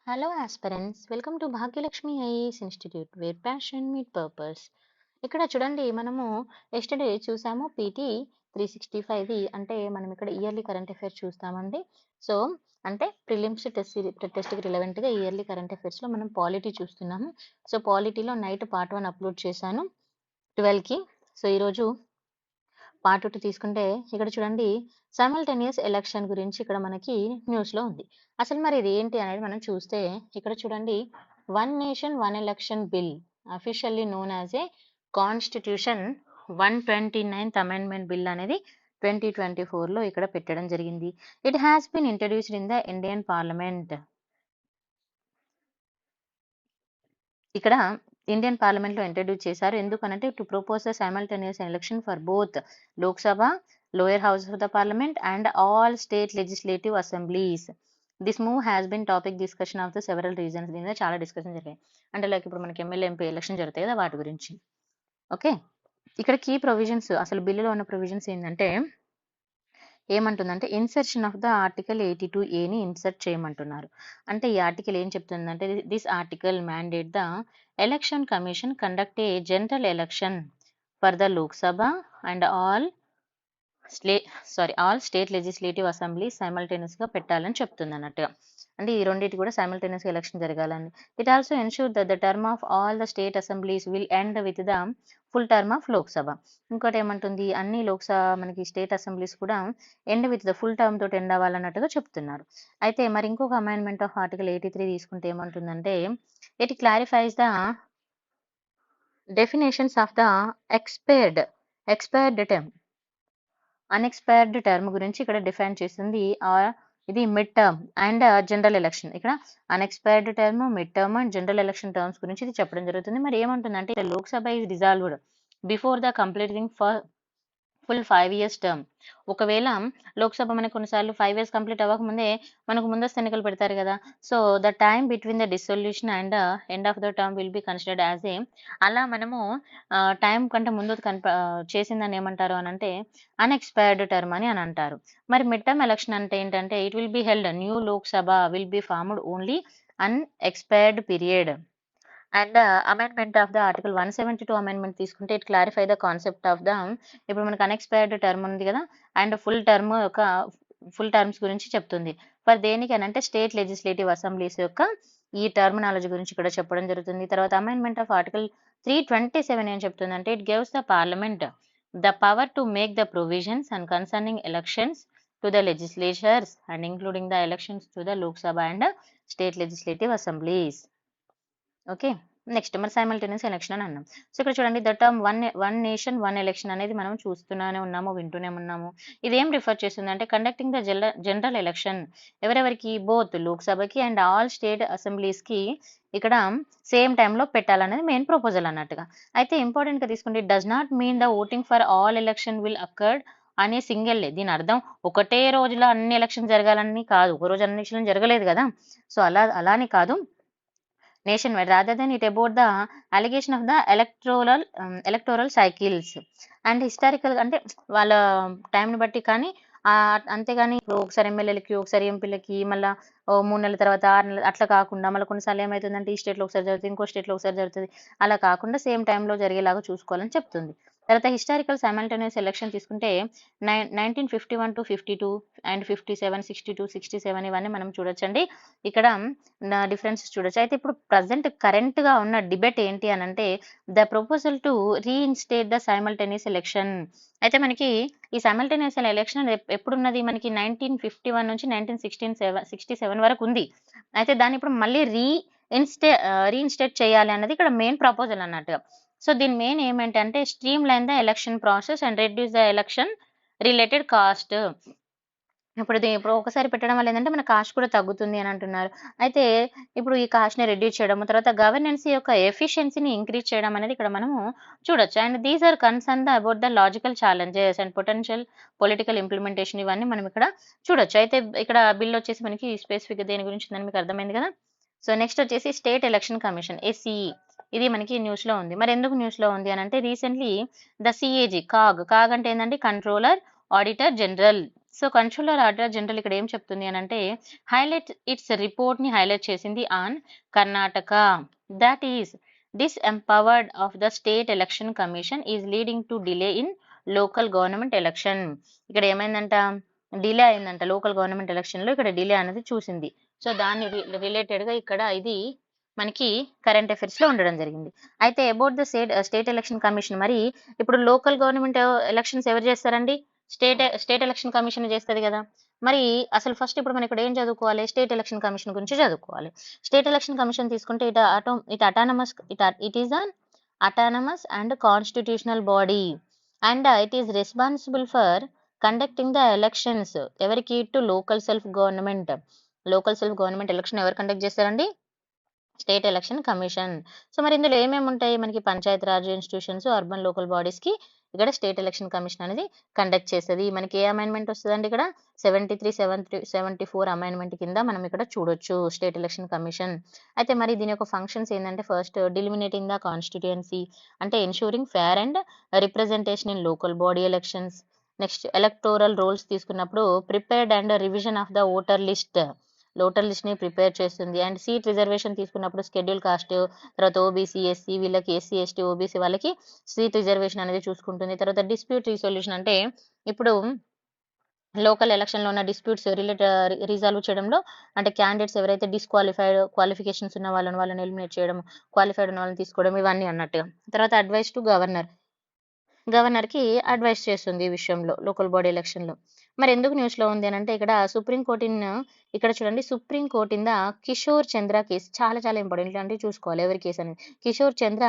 Hello aspirants, welcome to Bhagyalakshmi IAS institute where passion meet purpose. ఇక్కడ చూడండి మనము yesterday చూసాము పీటీ 365ది అంటే మనం ఇక్కడ ఇయర్లీ కరెంట్ అఫైర్స్ చూస్తామండి. సో అంటే ప్రిలిమ్స్ టెస్ట్కి రిలవెంట్గా ఇయర్లీ కరెంట్ అఫైర్స్లో మనం పాలిటీ చూస్తున్నాము. సో పాలిటీలో నైట్ పార్ట్ 1 అప్లోడ్ చేశాను 12కి. సో ఈరోజు పార్ట్ 2 తీసుకుంటే ఇక్కడ చూడండి సైమల్టేనియస్ ఎలక్షన్ గురించి ఇక్కడ మనకి న్యూస్లో ఉంది. అసలు మరి ఇది ఏంటి అనేది మనం చూస్తే ఇక్కడ చూడండి one nation one election bill officially known as a constitution 129th amendment bill అనేది 2024లో ఇక్కడ పెట్టడం జరిగింది. It has been introduced in the Indian parliament. ఇక్కడ ఇండియన్ పార్లమెంట్లో ఇంట్రడ్యూస్ చేశారు. ఎందుకనంటే to propose the simultaneous election for both Lok Sabha, lower house of the parliament and all state legislative assemblies. This move has been topic discussion of the several reasons. దీని మీద చాలా discussion జరిగాయి. అంటే like ఇప్పుడు మనకి ఎమ్మెల్యే ఎంపీ ఎలక్షన్ జరుగుతాయి కదా వాటి గురించి. ఓకే, ఇక్కడ కీ ప్రొవిజన్స్ అసలు బిల్లులో ఉన్న ప్రొవిజన్స్ ఏంటంటే ఏమంటుందంటే insertion of the article 82A insert చేయమంటున్నారు. అంటే ఈ ఆర్టికల్ ఏం చెప్తుందంటే this article mandate the election commission conduct A general election for the Lok Sabha and all state legislative assembly simultaneous గా పెట్టాలని చెప్తుంది అన్నట్టుగా. అంటే ఈ రెండింటి కూడా సైమల్టేనియస్ ఎలక్షన్ జరగాలని. It also ensure that the term of all the state assemblies will end with the full term of Lok Sabha. ఇంకోటి ఏమంటుంది అన్ని లోక్సభ మనకి స్టేట్ అసెంబ్లీస్ కూడా end with the full term తోటి ఎండ్ అవ్వాలన్నట్టుగా చెప్తున్నారు. అయితే మరి ఇంకొక అమెండ్మెంట్ ఆఫ్ ఆర్టికల్ 83 తీసుకుంటే ఏమంటుందంటే it clarifies the definitions of the expired term. Unexpired term గురించి ఇక్కడ డిఫైన్ చేసింది. ఇది mid term and general election. ఇక్కడ unexpired term, mid term and general election terms గురించి ఇది చెప్పడం జరుగుతుంది. మరి ఏమంటుందంటే Lok Sabha is dissolved before the completing full 5 years term. ఒకవేళ లోక్సభ మనకు కొన్నిసార్లు 5 years కంప్లీట్ అవ్వకముందే మనకు ముందస్తు ఎన్నికలు పెడతారు కదా. So the time between the dissolution and end of the term will be considered as a, అలా మనము టైం కంటే ముందు చేసిందని ఏమంటారు అని అంటే అన్ఎక్స్పైర్డ్ టర్మ్ అని అంటారు. మరి మిడ్ టర్మ్ ఎలక్షన్ అంటే ఏంటంటే it will be held new Lok Sabha will be formed only unexpired period. And amendment of the article 172 amendment తీసుకుంటే it clarify the concept of the ఇప్పుడు మనకు అన్ఎక్స్పైర్డ్ టర్మ్ ఉంది కదా అండ్ ఫుల్ టర్మ్స్ గురించి చెప్తుంది. For దేనికి అని అంటే స్టేట్ లెజిస్లేటివ్ అసెంబ్లీస్ యొక్క ఈ టర్మినాలజీ గురించి ఇక్కడ చెప్పడం జరుగుతుంది. తర్వాత అమెండ్మెంట్ ఆఫ్ ఆర్టికల్ 327 ఏం చెప్తుందంటే it gives the parliament the power to make the provisions and concerning elections to the legislatures and including the elections to the Lok Sabha and state legislative assemblies. Okay, next మరి simultaneous election అని అన్నాం. So ఇక్కడ చూడండి the term one nation one election అనేది మనం చూస్తూనే ఉన్నాము, వింటూనే ఉన్నాము. ఇది ఏం రిఫర్ చేస్తుంది అంటే కండక్టింగ్ ద జనరల్ ఎలక్షన్ ఎవరెవరికి బోత్ లోక్సభకి అండ్ ఆల్ స్టేట్ అసెంబ్లీస్ కి ఇక్కడ సేమ్ టైంలో పెట్టాలనేది మెయిన్ ప్రపోజల్ అన్నట్టుగా. అయితే ఇంపార్టెంట్ గా తీసుకుంటే it does not mean the voting for all election will occurred అనే సింగిల్ డే. దీని అర్థం ఒకటే రోజులో అన్ని ఎలక్షన్ జరగాలని కాదు, ఒక రోజు అన్ని ఎలక్షన్ జరగలేదు కదా. సో అలానే కాదు, nation wide rather than it about the allegation of the electoral cycles and historical అంటే వాళ్ళ టైంని బట్టి కానీ అంతేగాని ఇప్పుడు ఒకసారి ఎమ్మెల్యేలకి ఒకసారి ఎంపీలకి మళ్ళీ 3 నెలల తర్వాత 6 నెలలు అట్లా కాకుండా మళ్ళీ కొన్నిసార్లు ఏమవుతుందంటే ఈ స్టేట్లో ఒకసారి జరుగుతుంది, ఇంకో స్టేట్లో ఒకసారి జరుగుతుంది, అలా కాకుండా సేమ్ టైంలో జరిగేలాగా చూసుకోవాలని చెప్తుంది. తర్వాత హిస్టారికల్ సైమల్టేనియస్ ఎలక్షన్ తీసుకుంటే 1951 to 52 అండ్ 57, 62, 67 ఇవన్నీ మనం చూడొచ్చండి. ఇక్కడ డిఫరెన్సెస్ చూడొచ్చు. అయితే ఇప్పుడు ప్రజెంట్ కరెంట్ గా ఉన్న డిబేట్ ఏంటి అని అంటే the proposal to reinstate the simultaneous election. అయితే మనకి ఈ సైమల్టేనియస్ ఎలక్షన్ ఎప్పుడున్నది మనకి 1951 నుంచి 1967 వరకు ఉంది. అయితే దాన్ని ఇప్పుడు మళ్ళీ రీఇన్స్టేట్ చేయాలి అన్నది ఇక్కడ మెయిన్ ప్రపోజల్ అన్నట్టుగా. సో దీని మెయిన్ ఏమంటే stream line the election process and reduce the election related cost. ఇప్పుడు ఒకసారి పెట్టడం వల్ల ఏంటంటే మన కాస్ట్ కూడా తగ్గుతుంది అని అంటున్నారు. అయితే ఇప్పుడు ఈ కాస్ట్ ని రెడ్యూస్ చేయడం, తర్వాత గవర్నెన్స్ యొక్క ఎఫిషియన్సీని ఇంక్రీజ్ చేయడం అనేది ఇక్కడ మనము చూడొచ్చు. And these are concern about the logical challenges and potential political implementation ఇవన్నీ మనం ఇక్కడ చూడొచ్చు. అయితే ఇక్కడ బిల్ వచ్చేసి మనకి స్పెసిఫిక్ దేని గురించి ఉందని మీకు అర్థమైంది కదా. సో నెక్స్ట్ వచ్చేసి స్టేట్ ఎలక్షన్ కమిషన్ SCE. ఇది మనకి న్యూస్ లో ఉంది. మరి ఎందుకు న్యూస్ లో ఉంది అని అంటే రీసెంట్లీ ద CAG కాగ్ అంటే ఏంటంటే controller auditor general so controller auditor general ఇక్కడ ఏం చెప్తుంది అని అంటే హైలైట్ ఇట్స్ రిపోర్ట్ ని హైలైట్ చేసింది on Karnataka that is disempowered of the state election commission is leading to delay in local government election. ఇక్కడ ఏమైందంట, డిలే అయిందంట లోకల్ గవర్నమెంట్ ఎలక్షన్ లో, ఇక్కడ డిలే అనేది చూసింది. సో దాని రిలేటెడ్ గా ఇక్కడ ఇది మనకి కరెంట్ అఫైర్స్ లో ఉండడం జరిగింది. అయితే about the state election commission, మరి ఇప్పుడు లోకల్ గవర్నమెంట్ ఎలక్షన్స్ ఎవరు చేస్తారండి, స్టేట్ ఎలక్షన్ కమిషన్ చేస్తుంది కదా. మరి అసలు ఫస్ట్ ఇప్పుడు మనం ఇక్కడ ఏం చదువుకోవాలి, స్టేట్ ఎలక్షన్ కమిషన్ గురించి చదువుకోవాలి. స్టేట్ ఎలక్షన్ కమిషన్ తీసుకుంటే it is an autonomous and constitutional body and it is responsible for conducting the elections ఎవరికి, to local self government. Local self government election ఎవరు కండక్ట్ చేస్తారండి, స్టేట్ ఎలక్షన్ కమిషన్. సో మరి ఇందులో ఏమేమి ఉంటాయి మనకి, panchayat raj institutions, urban local bodies కి ఇక్కడ స్టేట్ ఎలక్షన్ కమిషన్ అనేది కండక్ట్ చేస్తుంది. మనకి ఏ అమైన్మెంట్ వస్తుందండి, ఇక్కడ 73, 74 అమైన్మెంట్ కింద మనం ఇక్కడ చూడొచ్చు స్టేట్ ఎలక్షన్ కమిషన్. అయితే మరి దీని యొక్క ఫంక్షన్స్ ఏంటంటే, ఫస్ట్ డిలిమినేటింగ్ ద కాన్స్టిట్యుయెన్సీ, అంటే ensuring fair and representation in local body elections. Next electoral rolls తీసుకున్నప్పుడు prepared and revision of the voter list ని ప్రిపేర్ చేస్తుంది. అండ్ సీట్ రిజర్వేషన్ తీసుకున్నప్పుడు షెడ్యూల్ కాస్ట్, తర్వాత ఓబీసీ, ఎస్సీ, వీళ్ళకి SC, ST, OBC వాళ్ళకి seat reservation అనేది చూసుకుంటుంది. తర్వాత డిస్ప్యూట్ రిసొల్యూషన్, అంటే ఇప్పుడు లోకల్ ఎలక్షన్ లో ఉన్న డిస్ప్యూట్స్ రిజాల్వ్ చేయడంలో, అంటే క్యాండిడేట్స్ ఎవరైతే క్వాలిఫికేషన్స్ ఉన్న వాళ్ళని ఎలిమినేట్ చేయడం, క్వాలిఫైడ్ ఉన్న వాళ్ళని తీసుకోవడం, ఇవన్నీ అన్నట్టుగా. తర్వాత అడ్వైస్ టు గవర్నర్ కి అడ్వైస్ చేస్తుంది ఈ విషయంలో లోకల్ బాడీ ఎలక్షన్ లో. మరి ఎందుకు న్యూస్ లో ఉంది అని అంటే, ఇక్కడ ఇక్కడ చూడండి, supreme court in the Kishore Chandra case, చాలా చాలా ఇంపార్టెంట్, ఇలాంటివి చూసుకోవాలి ఎవరి కేసు అనేది. కిషోర్ చంద్ర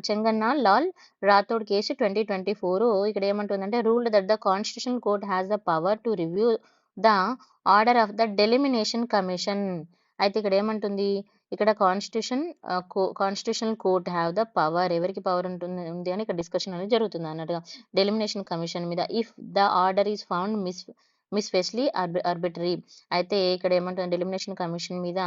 చెంగన్నా లాల్ రాథోడ్ కేసు 2024. ఇక్కడ ఏమంటుందంటే, ruled that the constitutional court has the power to review the order of the delimitation commission. అయితే ఇక్కడ ఏమంటుంది, ఇక్కడ constitutional court have the power, ఎవరికి పవర్ ఉంది అని ఇక్కడ డిస్కషన్ అనేది జరుగుతుంది అన్నట్టుగా డెలిమినేషన్ కమిషన్ మీద. If the order is found మిస్ఫెస్లీ arbitrary, అయితే ఇక్కడ ఏమంటుంది, డెలిమినేషన్ కమిషన్ మీద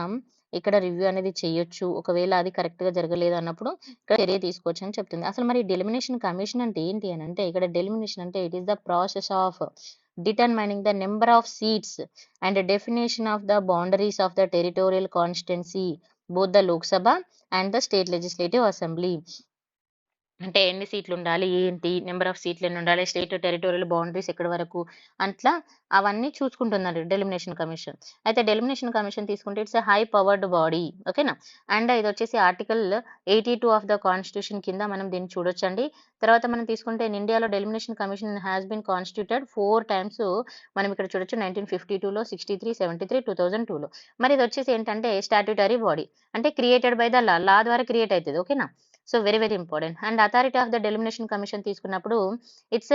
ఇక్కడ రివ్యూ అనేది చేయొచ్చు, ఒకవేళ అది కరెక్ట్ గా జరగలేదు అన్నప్పుడు ఇక్కడ చర్య తీసుకోవచ్చు అని చెప్తుంది. అసలు మరి డెలిమినేషన్ కమిషన్ అంటే ఏంటి అని అంటే, ఇక్కడ డెలిమినేషన్ అంటే it is the process of determining the number of seats and definition of the boundaries of the territorial constituency, both the Lok Sabha and the state legislative assembly. అంటే ఎన్ని సీట్లు ఉండాలి, ఏంటి నెంబర్ ఆఫ్ సీట్లు ఎన్ని ఉండాలి, స్టేట్ టెరిటోరియల్ బౌండరీస్ ఎక్కడి వరకు, అట్లా అవన్నీ చూసుకుంటున్నారు డెలిమినేషన్ కమిషన్. అయితే డెలిమినేషన్ కమిషన్ తీసుకుంటే ఇట్స్ హై పవర్డ్ బాడీ, ఓకేనా. అండ్ ఇది వచ్చేసి ఆర్టికల్ 82 ఆఫ్ ద కాన్స్టిట్యూషన్ కింద మనం దీన్ని చూడొచ్చండి. తర్వాత మనం తీసుకుంటే ఇండియాలో delimitation commission has been constituted 4 times. మనం ఇక్కడ చూడొచ్చు 1952లో, 63, 73, 2002లో. మరి ఇది వచ్చేసి ఏంటంటే స్టాట్యూటరీ బాడీ, అంటే క్రియేటెడ్ బై ద లా ద్వారా క్రియేట్ అవుతుంది, ఓకేనా. So very very important. And authority of the delimitation commission తీసుకున్నప్పుడు it's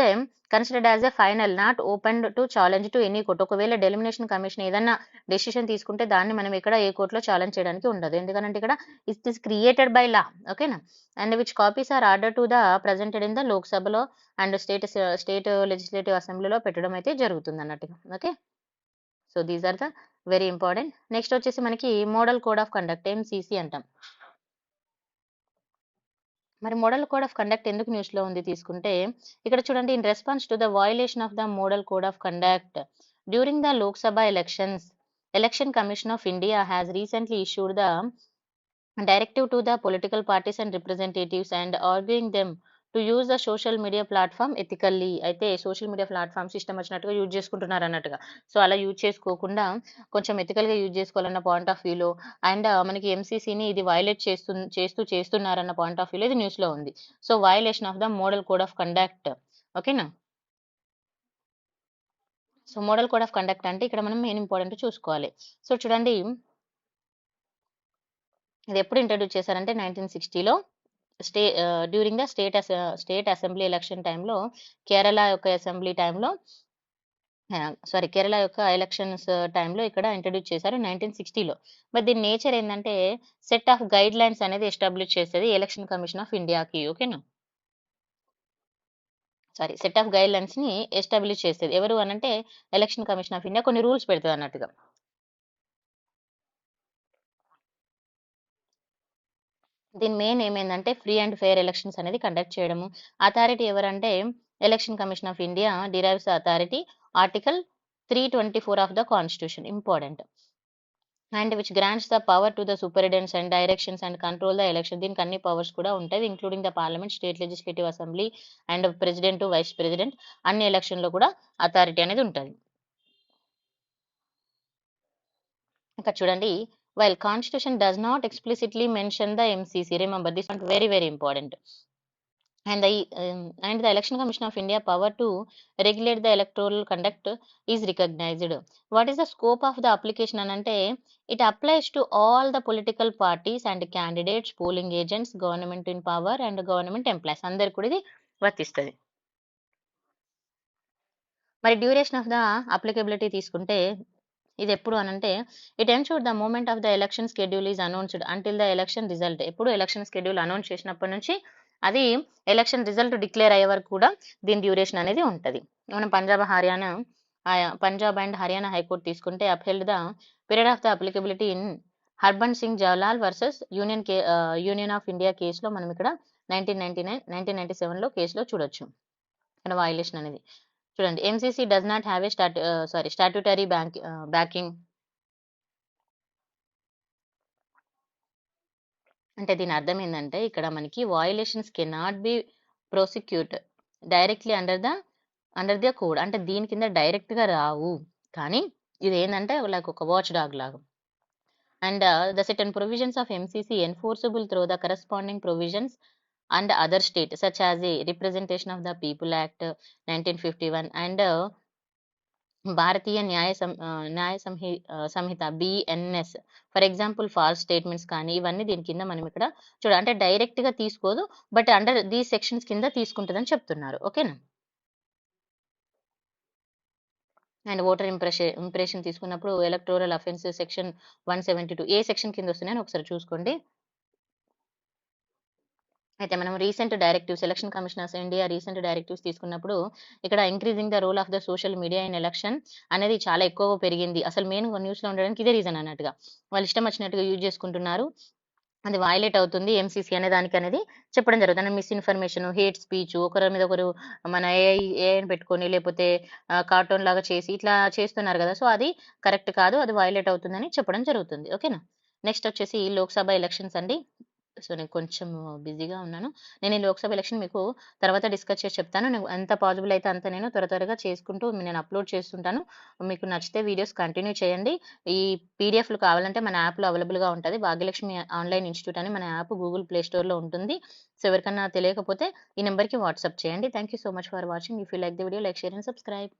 considered as a final, not open to challenge to any court. ఒకవేళ డెలిమినేషన్ కమిషన్ ఏదన్నా decision తీసుకుంటే దాన్ని మనం ఇక్కడ ఏ కోర్టులో ఛాలెంజ్ చేయడానికి ఉండదు, ఎందుకంటే ఇక్కడ it is created by law, ఓకేనా. And which copies are order to the presented in the Lok సభలో అండ్ స్టేట్ లెజిస్లేటివ్ అసెంబ్లీలో పెట్టడం అయితే జరుగుతుంది అన్నట్టుగా, okay. So these are the very important. Next వచ్చేసి మనకి model code of conduct, MCC అంటాం. మరి మోడల్ కోడ్ ఆఫ్ కండక్ట్ ఎందుకు న్యూస్ లో ఉంది తీసుకుంటే, ఇక్కడ చూడండి, in response to the violation of the model code of conduct during the Lok Sabha elections, election commission of India has recently issued the directive to the political parties and representatives and arguing them to use the social media platform ethically. అయితే social media platforms ఇష్టం వచ్చినట్టుగా use చేసుకుంటున్నారు అన్నట్టుగా. So అలా use చేసుకోకుండా కొంచెం ఎథికల్గా use చేసుకోవాలన్న point of వ్యూలో, అండ్ మనకి ఎంసీసీని ఇది వైలేట్ చేస్తున్నారన్న పాయింట్ ఆఫ్ వ్యూలో ఇది న్యూస్లో ఉంది. So violation of the model code of conduct, ఓకేనా. So model code of conduct అంటే ఇక్కడ మనం మెయిన్ ఇంపార్టెంట్ చూసుకోవాలి. సో చూడండి, ఇది ఎప్పుడు ఇంట్రడ్యూస్ చేశారంటే 1960లో during the state assembly election టైంలో, కేరళ యొక్క అసెంబ్లీ టైంలో, కేరళ యొక్క ఎలక్షన్స్ టైంలో ఇక్కడ ఇంట్రడ్యూస్ చేశారు 1960లో. మరి దీని నేచర్ ఏంటంటే సెట్ ఆఫ్ గైడ్ లైన్స్ అనేది ఎస్టాబ్లిష్ చేస్తుంది ఎలక్షన్ కమిషన్ ఆఫ్ ఇండియాకి, ఓకేనా. సెట్ ఆఫ్ గైడ్ లైన్స్ ని ఎస్టాబ్లిష్ చేస్తుంది ఎవరు అనంటే ఎలక్షన్ కమిషన్ ఆఫ్ ఇండియా, కొన్ని రూల్స్ పెడుతుంది అన్నట్టుగా. దీని మెయిన్ ఏమైందంటే ఫ్రీ అండ్ ఫెయిర్ ఎలక్షన్స్ అనేది కండక్ట్ చేయడము. అథారిటీ ఎవరంటే election commission of India derives the authority article 324 of the constitution important. And which grants the power to the superintendents and directions and control the ఎలక్షన్. దీనికి అన్ని powers కూడా ఉంటాయి, including the parliament, state legislative assembly and president, vice president. అన్ని ఎలక్షన్లో కూడా authority అనేది ఉంటుంది. ఇక్కడ చూడండి, while constitution does not explicitly mention the MCC, remember this point very very important. And the Election Commission of India power to regulate the electoral conduct is recognized. What is the scope of the application anante? It applies to all the political parties and candidates, polling agents, government in power and government employees. అందరు కూడా ఇది వర్తిస్తుంది. మరి duration of the applicability తీసుకుంటే ఇది ఎప్పుడు అనంటే it ensure the moment of the election schedule is announced until the election result. ఎప్పుడు ఎలక్షన్ షెడ్యూల్ అనౌన్స్ చేసినప్పటి నుంచి అది ఎలక్షన్ రిజల్ట్ డిక్లేర్ అయ్యే వరకు కూడా దీని డ్యూరేషన్ అనేది ఉంటుంది. మనం పంజాబ్ అండ్ హర్యానా హైకోర్టు తీసుకుంటే upheld the period of the applicability in Harban Singh Jawalal versus union of India కేసులో మనం ఇక్కడ 1997లో కేసులో చూడొచ్చు ఇక్కడ వయలేషన్ అనేది. చూడండి, MCC does not have a statutory backing. అంటే దీని అర్థం ఏంటంటే ఇక్కడ మనకి violations cannot be prosecute directly under the code. అంటే దీని కింద డైరెక్ట్ గా రావు, కానీ ఇది ఏంటంటే లైక్ ఒక వాచ్ డాగ్ లాగా. And the certain provisions of MCC enforceable through the corresponding provisions and other state such as a Representation of the People Act 1951 and Bharatiya Sanhita BNS. For example false statements కానీ ఇవన్నీ దీని కింద మనం ఇక్కడ అంటే direct గా తీసుకోదు, బట్ అండర్ దీ సెక్షన్స్ కింద తీసుకుంటుందని చెప్తున్నారు. ఓకేనా. అండ్ ఓటర్ ఇంప్రెషన్ తీసుకున్నప్పుడు electoral offence section 172 A section కింద వస్తున్నాయని ఒకసారి చూసుకోండి. అయితే మనం recent directives election commission of India recent directives తీసుకున్నప్పుడు ఇక్కడ increasing the role of the social media in election అనేది చాలా ఎక్కువగా పెరిగింది. అసలు మెయిన్ న్యూస్ లో ఉండడానికి ఇదే రీజన్ అన్నట్టుగా వాళ్ళు ఇష్టం వచ్చినట్టుగా యూజ్ చేసుకుంటున్నారు, అది వైలేట్ అవుతుంది ఎంసీసీ అనే దానికి అనేది చెప్పడం జరుగుతుంది. మిస్ఇన్ఫర్మేషన్, హేట్ స్పీచ్, ఒకరి మీద ఒకరు మన ఏఐని పెట్టుకొని లేకపోతే కార్టూన్ లాగా చేసి ఇట్లా చేస్తున్నారు కదా, సో అది కరెక్ట్ కాదు, అది వైలేట్ అవుతుందని చెప్పడం జరుగుతుంది. ఓకేనా. నెక్స్ట్ వచ్చేసి లోక్సభ ఎలక్షన్స్ అండి. సో నేను కొంచెం బిజీగా ఉన్నాను. నేను ఈ లోక్సభ ఎలక్షన్ మీకు తర్వాత డిస్కస్ చేసి చెప్తాను. నేను ఎంత పాసిబుల్ అయితే అంత నేను త్వరగా చేసుకుంటూ నేను అప్లోడ్ చేస్తుంటాను. మీకు నచ్చితే వీడియోస్ కంటిన్యూ చేయండి. ఈ పీడిఎఫ్లు కావాలంటే మన యాప్లో అవైలబుల్గా ఉంటుంది. భాగ్యలక్ష్మి ఆన్లైన్ ఇన్స్టిట్యూట్ అని మన యాప్ గూగుల్ ప్లే స్టోర్లో ఉంటుంది. సో ఎవరికన్నా తెలియకపోతే ఈ నెంబర్కి వాట్సాప్ చేయండి. Thank you so much for watching. If you like the video, like, share and subscribe.